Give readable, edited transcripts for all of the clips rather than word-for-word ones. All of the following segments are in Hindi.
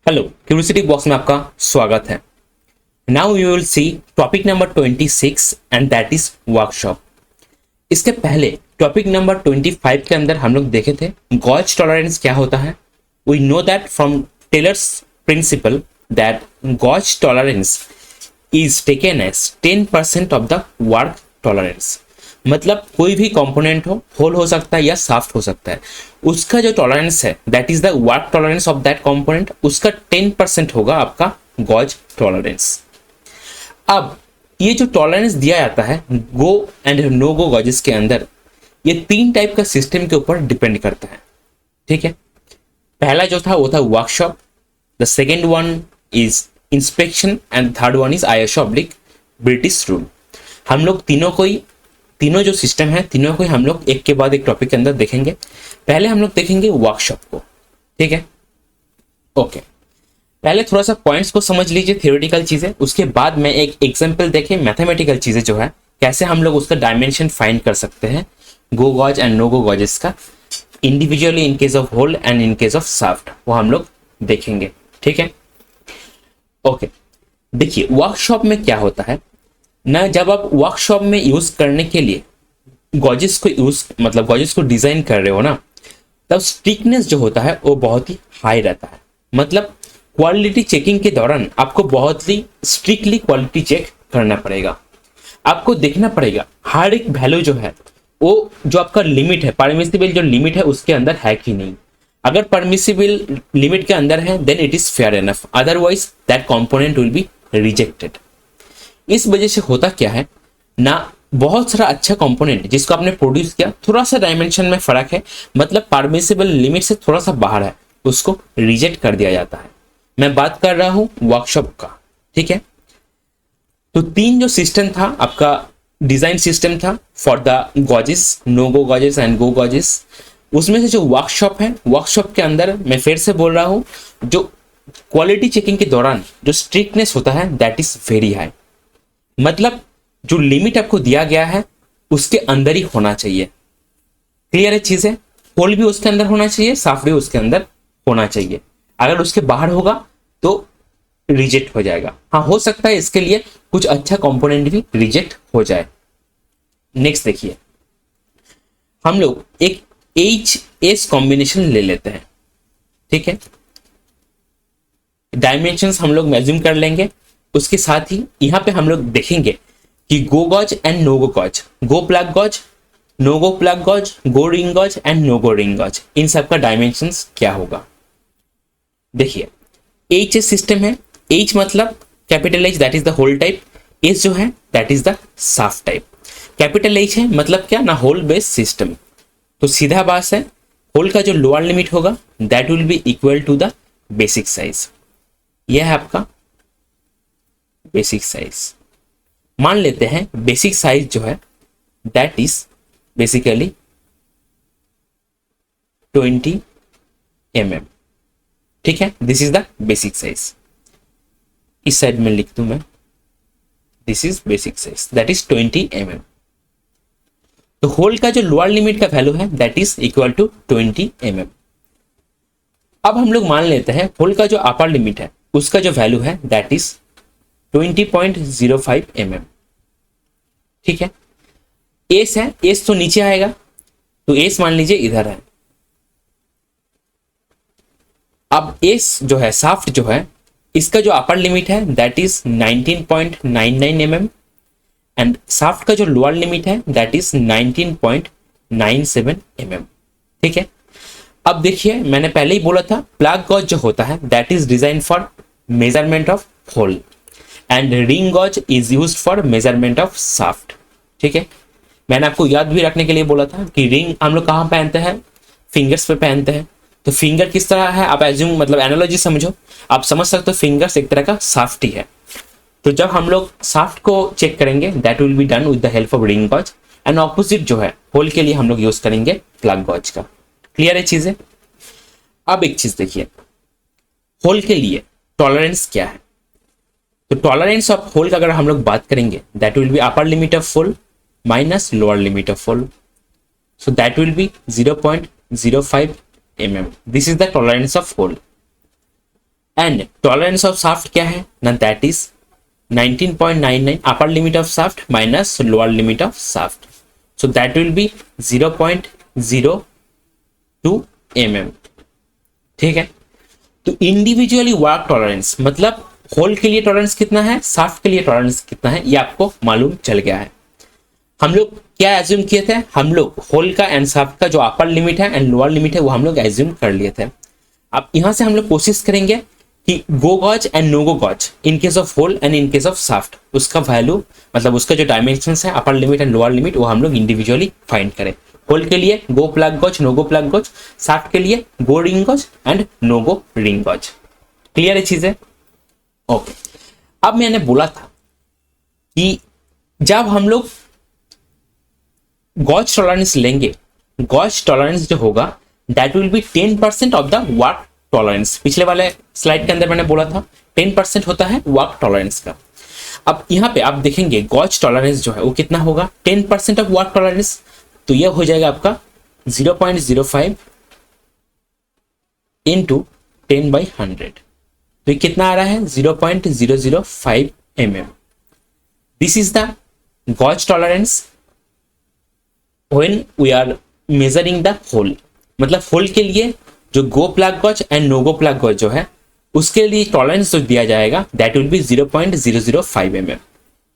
हेलो, क्यूरियोसिटी बॉक्स में आपका स्वागत है। Now you will see topic number 26 and that is workshop. इसके पहले टॉपिक नंबर 25 के अंदर हम लोग देखे थे गॉज टॉलरेंस क्या होता है। We know that from Taylor's principle that gauge tolerance is taken as 10% of the work tolerance. मतलब कोई भी कंपोनेंट हो, होल हो सकता है या साफ्ट हो सकता है, उसका जो टॉलरेंस है that is the work tolerance of that component, उसका 10% होगा आपका गॉज टॉलरेंस। अब ये जो टॉलरेंस दिया जाता है गो एंड नो गो गॉजेस के अंदर, ये तीन टाइप का सिस्टम के ऊपर डिपेंड करता है। ठीक है, पहला जो था वो था workshop, the second one is inspection and third one is British rule. हम लोग तीनों जो सिस्टम है तीनों को हम लोग एक के बाद एक टॉपिक के अंदर देखेंगे। पहले हम लोग देखेंगे वर्कशॉप को। ठीक है, ओके। पहले थोड़ा सा पॉइंट्स को समझ लीजिए, थ्योरेटिकल चीजें, उसके बाद में एक एग्जांपल देखें मैथमेटिकल चीजें जो है कैसे हम लोग उसका डायमेंशन फाइंड कर सकते हैं go gauge and no go gauges का, individually in case of hole and in case of shaft, वो हम लोग देखेंगे। ठीक है, ओके। देखिए वर्कशॉप में क्या होता है ना, जब आप वर्कशॉप में यूज करने के लिए गॉजेस को डिजाइन कर रहे हो ना, तब स्ट्रिक्टनेस जो होता है वो बहुत ही हाई रहता है। मतलब क्वालिटी चेकिंग के दौरान आपको बहुत ही स्ट्रिक्टली क्वालिटी चेक करना पड़ेगा। आपको देखना पड़ेगा हर एक वैल्यू जो है वो जो आपका लिमिट है, परमिसिबल जो लिमिट है उसके अंदर है कि नहीं। अगर परमिसिबल लिमिट के अंदर है then it is fair enough, otherwise that component will be rejected. इस वजह से होता क्या है ना, बहुत सारा अच्छा कंपोनेंट जिसको आपने प्रोड्यूस किया, थोड़ा सा डायमेंशन में फर्क है, मतलब परमिसिबल लिमिट से थोड़ा सा बाहर है, उसको रिजेक्ट कर दिया जाता है। मैं बात कर रहा हूं वर्कशॉप का। ठीक है, तो तीन जो सिस्टम था आपका, डिजाइन सिस्टम था for the gauges, no go gauges and go gauges. उसमें से जो वर्कशॉप है, वर्कशॉप के अंदर मैं फिर से बोल रहा हूं, जो क्वालिटी चेकिंग के दौरान जो स्ट्रिक्टनेस होता है दैट इज वेरी हाई। मतलब जो लिमिट आपको दिया गया है उसके अंदर ही होना चाहिए। क्लियर है चीजें, होल भी उसके अंदर होना चाहिए, साफ भी उसके अंदर होना चाहिए। अगर उसके बाहर होगा तो रिजेक्ट हो जाएगा। हाँ, हो सकता है इसके लिए कुछ अच्छा कंपोनेंट भी रिजेक्ट हो जाए। नेक्स्ट देखिए, हम लोग एक एच कॉम्बिनेशन ले लेते हैं। ठीक है, डायमेंशंस हम लोग मेजर कर लेंगे। उसके साथ ही यहां पे हम लोग देखेंगे कि go gauge and no go gauge, go plug gauge, no go plug gauge, go ring gauge and no go ring gauge, इन सब का डायमेंशंस क्या होगा। देखिए एच सिस्टम है, एच मतलब capital H that is the hole type, S जो है that is the shaft type. Capital H है मतलब क्या ना, होल बेस सिस्टम। तो सीधा बात है, होल का जो लोअर लिमिट होगा that will be equal to the basic size. यह है आपका बेसिक साइज। मान लेते हैं बेसिक साइज जो है दैट इज बेसिकली 20 mm। ठीक है, this is the basic size. इस साइड में लिख दूं मैं, this is basic size that is 20 mm। तो होल का जो लोअर लिमिट का वैल्यू है that is equal to 20 mm। अब हम लोग मान लेते हैं होल का जो अपर लिमिट है उसका जो वैल्यू है दैट इज 20.05 mm। ठीक है, एस है, एस तो नीचे आएगा, तो एस मान लीजिए इधर है। अब एस जो है शाफ्ट जो है, इसका जो अपर लिमिट है that is 19.99 mm and shaft का जो लोअर लिमिट है दैट इज 19.97 mm। ठीक है, अब देखिए मैंने पहले ही बोला था प्लग गॉज जो होता है that is design for measurement of hole and ring gauge is used for measurement of shaft. ठीक है, मैंने आपको याद भी रखने के लिए बोला था कि रिंग हम लोग कहाँ पहनते हैं, फिंगर्स पे पहनते हैं। तो फिंगर किस तरह है, आप एज्यूम मतलब एनालॉजी समझो, आप समझ सकते हो फिंगर्स एक तरह का शाफ्ट ही है। तो जब हम लोग शाफ्ट को चेक करेंगे that will be done with the help of ring gauge and opposite जो है होल के लिए हम लोग यूज करेंगे प्लग गॉज का। क्लियर है चीजें। अब एक चीज देखिए, होल के लिए टॉलरेंस क्या है। तो टॉलरेंस ऑफ होल का अगर हम लोग बात करेंगे that will be upper limit of hole minus lower limit of hole, so that will be 0.05 mm। This is the tolerance of hole. And tolerance of shaft क्या है ना, that is 19.99 upper limit of shaft minus lower limit of shaft, so that will be 0.02 mm। ठीक है, तो इंडिविजुअली वर्क टॉलरेंस मतलब होल के लिए टॉलरेंस कितना है, शाफ्ट के लिए टॉलरेंस कितना है, ये आपको मालूम चल गया है। हम लोग क्या एज्यूम किए थे, हम लोग होल का एंड शाफ्ट का जो अपर लिमिट है एंड लोअर लिमिट है वो हम लोग एज्यूम कर लिए थे। अब यहां से हम लोग कोशिश करेंगे कि go gauge and no go gauge in case of hole and in case of shaft उसका वैल्यू मतलब उसका जो डायमेंशंस है upper limit and lower limit वो हम लोग इंडिविजुअली फाइंड करें। होल के लिए go plug gauge no go plug gauge, shaft के लिए go ring gauge and no go ring gauge. Clear है चीजें? ओके, अब मैंने बोला था कि जब हम लोग गॉज टॉलरेंस लेंगे, गॉज टॉलरेंस जो होगा that will B 10% of the work tolerance. पिछले वाले स्लाइड के अंदर मैंने बोला था 10% होता है वर्क टॉलरेंस का। अब यहाँ पे आप देखेंगे गॉज टॉलरेंस जो है वो कितना होगा, 10% ऑफ वर्क टॉलरेंस, तो यह हो जाएगा आपका 0.05 इंटू 10/100, तो ये कितना आ रहा है 0.005 mm। This is the gauge tolerance when we are measuring the hole, मतलब होल के लिए जो go plug gauge and no go plug gauge जो है उसके लिए टॉलरेंस जो दिया जाएगा दैट विल बी 0.005 mm।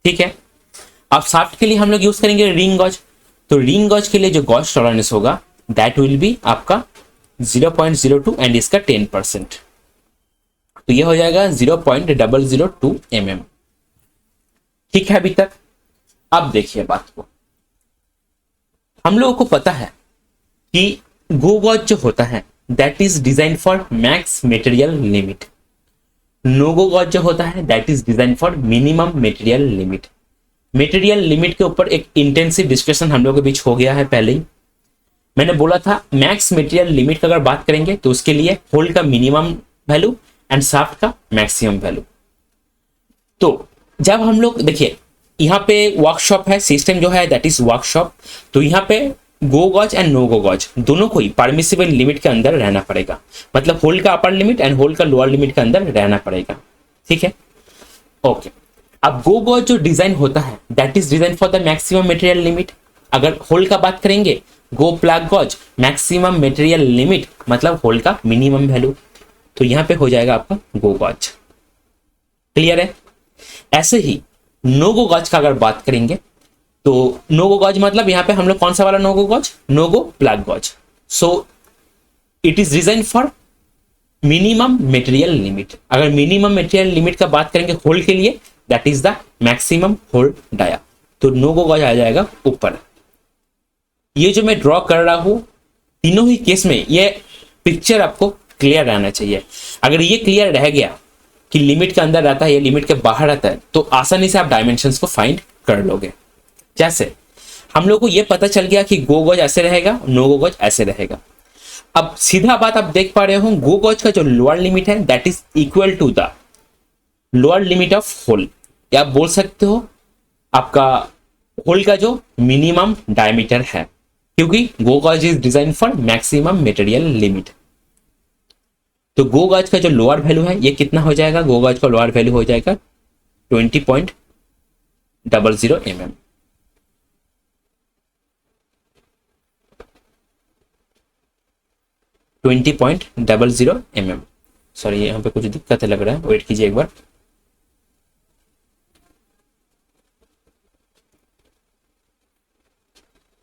ठीक है, अब शाफ्ट के लिए हम लोग यूज करेंगे रिंग गॉज, तो रिंग गॉज के लिए जो गॉज टॉलरेंस होगा दैट विल बी आपका 0.02 एंड इसका 10%, तो ये हो जाएगा 0.002 mm। ठीक है अभी तक? अब देखिए बात को, हम लोगों को पता है कि गो गॉज जो होता है that is design for max material limit, no go gauge जो होता है that is design for minimum material limit. Material limit के ऊपर एक इंटेंसिव डिस्कशन हम लोगों के बीच हो गया है पहले ही। मैंने बोला था मैक्स मटेरियल लिमिट का अगर बात करेंगे तो उसके लिए होल का मिनिमम वैल्यू एंड शाफ्ट का मैक्सिमम वैल्यू। तो जब हम लोग देखिए यहाँ पे वर्कशॉप है, सिस्टम जो है दैट इज वर्कशॉप, तो यहाँ पे go gauge and no go gauge दोनों को ही परमिसिबल लिमिट के अंदर रहना पड़ेगा, मतलब होल का अपर लिमिट एंड होल का लोअर लिमिट के अंदर रहना पड़ेगा। ठीक है, ओके। अब गो गॉज जो डिजाइन होता है that is design for the maximum material limit. अगर होल का बात करेंगे go plug gauge maximum material limit मतलब होल का मिनिमम वैल्यू, तो यहां पे हो जाएगा आपका गो गॉज। क्लियर है? ऐसे ही नो गो गॉज का अगर बात करेंगे तो नो गो गॉज मतलब यहां पे हम लोग कौन सा वाला no go gauge, no go plug gauge, so it is design for minimum material limit. अगर मिनिमम मटेरियल लिमिट का बात करेंगे होल के लिए that is the maximum hole dia, तो नो गो गॉज आ जाएगा ऊपर। ये जो मैं ड्रॉ कर रहा हूं तीनों ही केस में ये पिक्चर आपको क्लियर रहना चाहिए। अगर ये क्लियर रह गया कि लिमिट के अंदर रहता है या लिमिट के बाहर रहता है तो आसानी से आप डायमेंशंस को फाइंड कर लोगे। जैसे हम लोग को ये पता चल गया कि गो गॉज ऐसे रहेगा, नो गो गॉज ऐसे रहेगा। अब सीधा बात आप देख पा रहे हो गो गॉज का जो लोअर लिमिट है that is equal to the lower limit of hole, या आप बोल सकते हो आपका होल का जो मिनिमम डायमीटर है, क्योंकि go gauge is design for maximum material limit. तो गो गॉज का जो लोअर वैल्यू है ये कितना हो जाएगा, गो गॉज का लोअर वैल्यू हो जाएगा 20.00 mm। 20.00 mm। सॉरी यहाँ पे कुछ दिक्कत है लग रहा है, वेट कीजिए एक बार।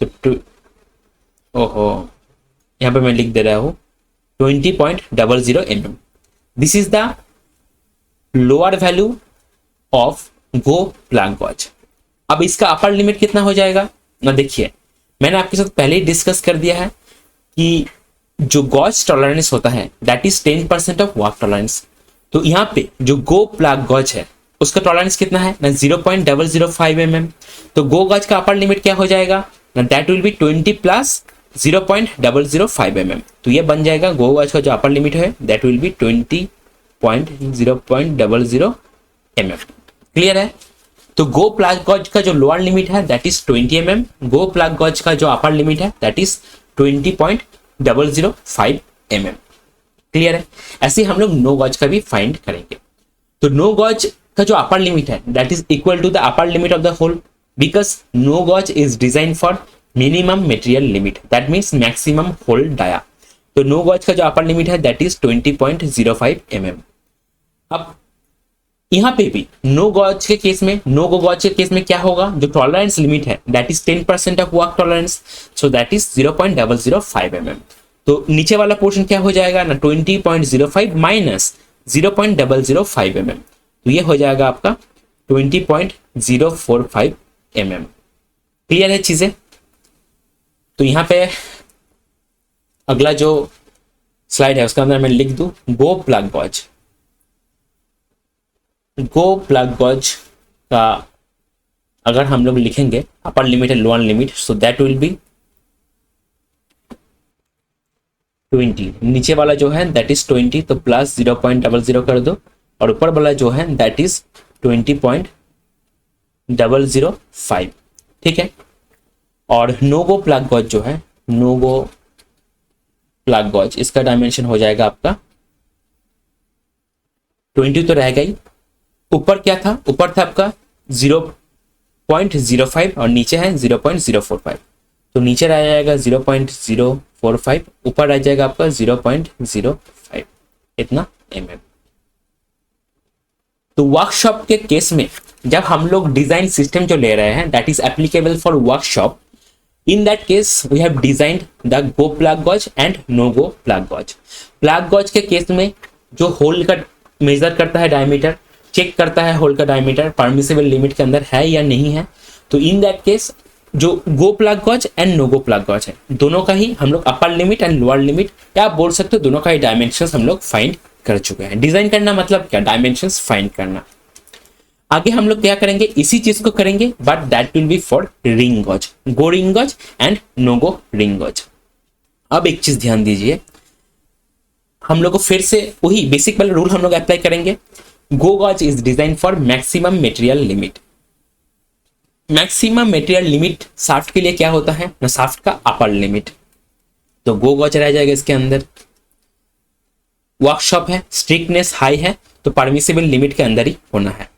तो ओहो यहाँ पे मैं लिख दे रहा हूँ 20.00 mm। This is the lower value of go plug gauge. अब इसका अपर लिमिट कितना हो जाएगा ना, देखिए मैंने आपके साथ पहले ही डिस्कस कर दिया है कि जो गॉज टॉलरेंस होता है that is 10% of work tolerance. तो यहाँ पे जो गो प्लग गॉज है उसका टॉलरेंस कितना है ना 0.005 mm। तो गो गॉज का अपर लिमिट क्या हो जाएगा ना, that will B 20 plus 0.005 mm। तो ये बन जाएगा गो गॉज का जो अपर लिमिट है that will be 20.000 mm। Clear है? तो गो प्लग गॉज का जो लोअर लिमिट है that is 20 mm, go plug gauge का जो अपर लिमिट है दैट इज 20.005 mm। क्लियर है? ऐसे ही हम लोग नो गॉज का भी फाइंड करेंगे। तो नो गॉज का जो अपर लिमिट है that is equal to the upper limit of the hole, because no gauge is design for minimum material limit, that means maximum hole dia. तो नो गॉज का जो अपर लिमिट है दैट इज 20.05 mm। अब यहाँ पे भी नो गॉज के केस में, नो गो गॉज के केस में क्या होगा, जो टॉलरेंस लिमिट है that is 10% of work tolerance, so that is 0.005 mm। तो नीचे वाला पोर्शन क्या हो जाएगा ना, 20.05 माइनस 0.005 mm, तो ये हो जाएगा आपका 20.045 mm। क्लियर है चीजें? तो यहाँ पे अगला जो स्लाइड है उसके अंदर मैं लिख दूं गो plug gauge. Go plug gauge का अगर हम लोग लिखेंगे अपर limit and lower limit, so that will B 20। नीचे वाला जो है दैट इज 20, तो प्लस 0.00 कर दो, और ऊपर वाला जो है दैट इज 20.005। ठीक है? और नो गो प्लग गॉज जो है, नो गो प्लग गॉज, इसका डायमेंशन हो जाएगा आपका 20 तो रहेगा ही। ऊपर क्या था, ऊपर था आपका 0.05 और नीचे है 0.045, तो नीचे रह जाएगा 0.045, ऊपर रह जाएगा आपका 0.05, इतना mm। तो वर्कशॉप के केस में जब हम लोग डिजाइन सिस्टम जो ले रहे हैं that is applicable for workshop, in that case we have designed the go plug gauge and no go plug gauge। plug gauge के केस में जो होल का मेजर करता है डायमीटर, चेक करता है होल का डायमीटर परमिसिबल लिमिट के अंदर है या नहीं है, तो इन दैट केस जो go plug gauge and no go plug gauge है दोनों का ही हम लोग upper limit and lower limit, या आप बोल सकते हो दोनों का ही डायमेंशंस हम लोग फाइंड कर चुके हैं। डिजाइन करना मतलब क्या, डायमेंशंस फाइंड करना। आगे हम लोग क्या करेंगे, इसी चीज को करेंगे but that will be for ring gauge, go ring gauge and no go ring gauge. अब एक चीज ध्यान दीजिए, हम लोग को फिर से वही बेसिक वाला रूल हम लोग अप्लाई करेंगे। Go gauge is design for maximum material limit. Maximum material limit shaft के लिए क्या होता है ना, शाफ्ट का अपर लिमिट, तो गो गॉज रह जाएगा इसके अंदर। वर्कशॉप है, स्ट्रिक्टनेस हाई है, तो परमिसिबल लिमिट के अंदर ही होना है।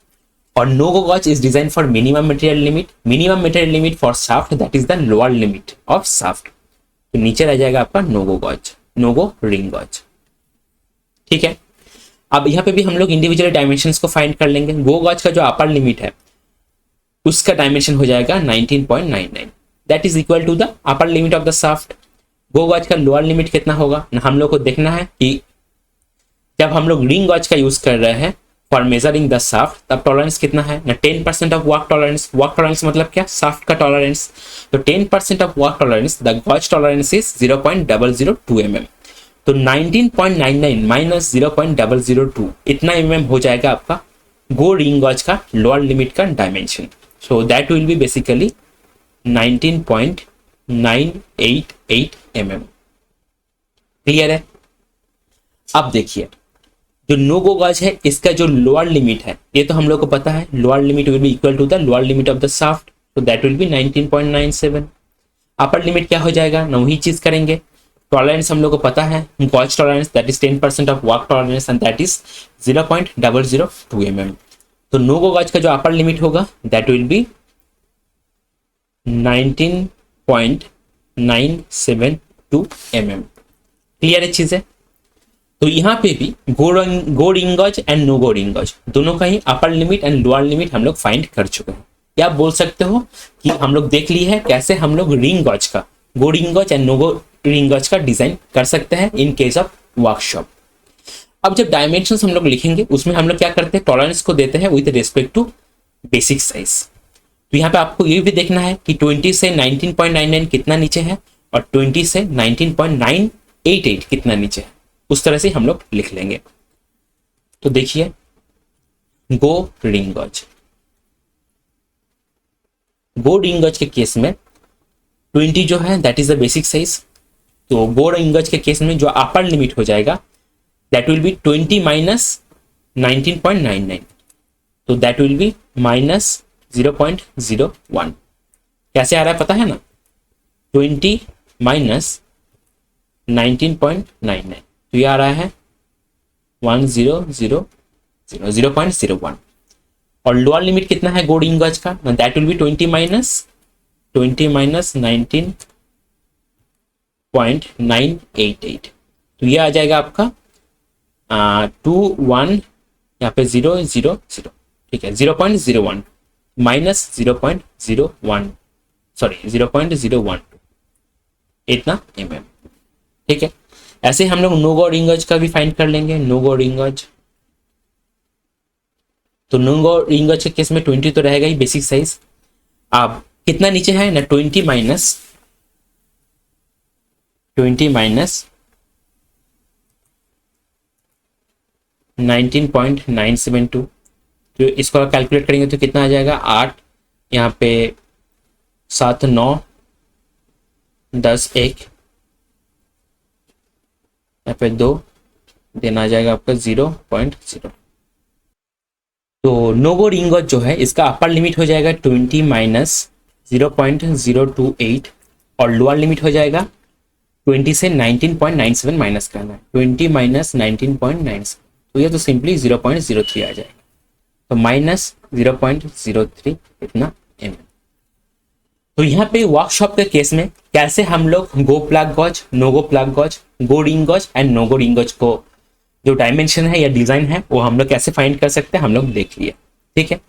और no go gauge is design for minimum material limit, minimum material limit for shaft that is the lower limit of shaft, तो नीचे रह जाएगा आपका no go gauge, no go ring gauge. ठीक है? अब यहाँ पे भी हम लोग इंडिविजुअल डायमेंशंस को फाइंड कर लेंगे। गो गॉज का जो अपर लिमिट है उसका डायमेंशन हो जाएगा 19.99, that is equal to the upper limit of the shaft. Go gauge का लोअर लिमिट कितना होगा ना, हम लोग को देखना है कि जब हम लोग रिंग गॉज का यूज कर रहे हैं फॉर मेजरिंग द शाफ्ट, तब टॉलरेंस कितना है ना, 10% of work tolerance. Work tolerance मतलब क्या, शाफ्ट का टॉलरेंस, तो 10% of work tolerance, the gauge tolerance is 0.002 mm, तो 19.99 माइनस 0.002 इतना mm हो जाएगा आपका गो रिंग गॉज का लोअर लिमिट का dimension. So that will B basically 19.988 mm। Clear है? अब देखिए जो नो गो गॉज है इसका जो लोअर लिमिट है ये तो हम लोग को पता है, lower limit will be equal to the lower limit of the shaft, तो that will be 19.97। Upper limit क्या हो जाएगा ना, वही चीज करेंगे। टॉलरेंस हम लोग को पता है, gauge tolerance that is 10% of work tolerance and that is 0.002 mm, तो नो गो गॉज का जो अपर लिमिट होगा that will be 19.972 mm। Clear है चीजें? तो यहाँ पे भी go ring gauge and no go ring gauge दोनों का ही upper limit and lower limit हम लोग फाइंड कर चुके हैं। या आप बोल सकते हो कि हम लोग देख ली है कैसे हम लोग रिंग गॉज का, go ring gauge and no go ring gauge का डिजाइन कर सकते हैं इन केस ऑफ वर्कशॉप। अब जब डायमेंशंस हम लोग लिखेंगे उसमें हम लोग क्या करते हैं, टॉलरेंस को देते हैं with respect to basic size. तो यहाँ पे आपको ये भी देखना है कि 20 से 19.99 कितना नीचे है और 20 से 19.988 कितना नीचे है, उस तरह से हम लोग लिख लेंगे। तो देखिए गो ring gauge, go ring gauge के केस में 20 जो है that is the basic size, तो गो रिंग गॉज के केस में जो अपर लिमिट हो जाएगा दैट विल बी 20 माइनस 19.99, तो दैट विल बी माइनस 0.01। कैसे आ रहा है पता है ना, 20 माइनस 19.99, तो ये आ रहा है 1000 0.01 और लोअर लिमिट कितना है गोल्ड इन गज का, दैट विल बी 20 माइनस 19.988। तो ये आ जाएगा आपका 21 यहाँ पे 000, ठीक है 0.01 माइनस 0.01 सॉरी 0.012 इतना mm, ठीक है। ऐसे हम लोग नो गो रिंगज का भी फाइंड कर लेंगे। नो गो रिंगज, तो नो गो रिंगज के केस में 20 तो रहेगा ही बेसिक साइज। अब कितना नीचे है ना 20 माइनस 19.972, तो इसको कैलकुलेट करेंगे तो कितना आ जाएगा 8 यहाँ पे 7 9 10 1 यहाँ पे 2 देना आ जाएगा आपका 0.0। तो नो गो रिंगज जो है इसका अपर लिमिट हो जाएगा 20 माइनस 0.028 और लोअर लिमिट हो जाएगा 20 से 19.97 माइनस करना है, 20 माइनस 19.97, तो ये तो सिंपली 0.03 आ जाएगा, तो माइनस 0.03 इतना mm। तो यहाँ पे वर्कशॉप के केस में कैसे हम लोग go plug gauge, no go plug gauge, go ring gauge and no go ring gauge को जो डायमेंशन है या डिजाइन है वो हम लोग कैसे फाइंड कर सकते हैं हम लोग देख लिए, ठीक है।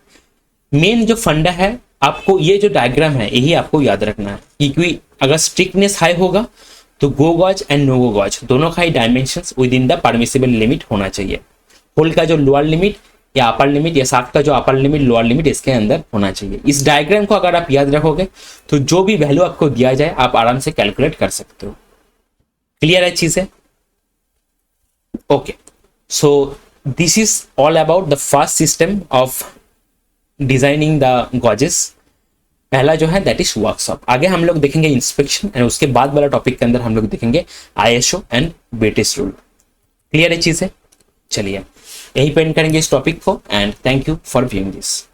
मेन जो फंडा है आपको ये जो डायग्राम है यही आपको याद रखना है, क्योंकि अगर स्ट्रिक्टनेस हाई होगा तो go gauge and no go gauge दोनों का ही dimensions within the permissible limit होना चाहिए। होल का जो लोअर लिमिट या अपर लिमिट या शाफ्ट का जो अपर लिमिट लोअर लिमिट इसके अंदर होना चाहिए। इस डायग्राम को अगर आप याद रखोगे तो जो भी वैल्यू आपको दिया जाए आप आराम से कैलकुलेट कर सकते हो। क्लियर है चीजें? Okay, so this is all about the first system of designing the gauges. पहला जो है दैट इज वर्कशॉप। आगे हम लोग देखेंगे इंस्पेक्शन एंड उसके बाद वाला टॉपिक के अंदर हम लोग देखेंगे ISO and British rule. Clear है चीजें? चलिए यही पे एंड करेंगे इस टॉपिक को and thank you for viewing this.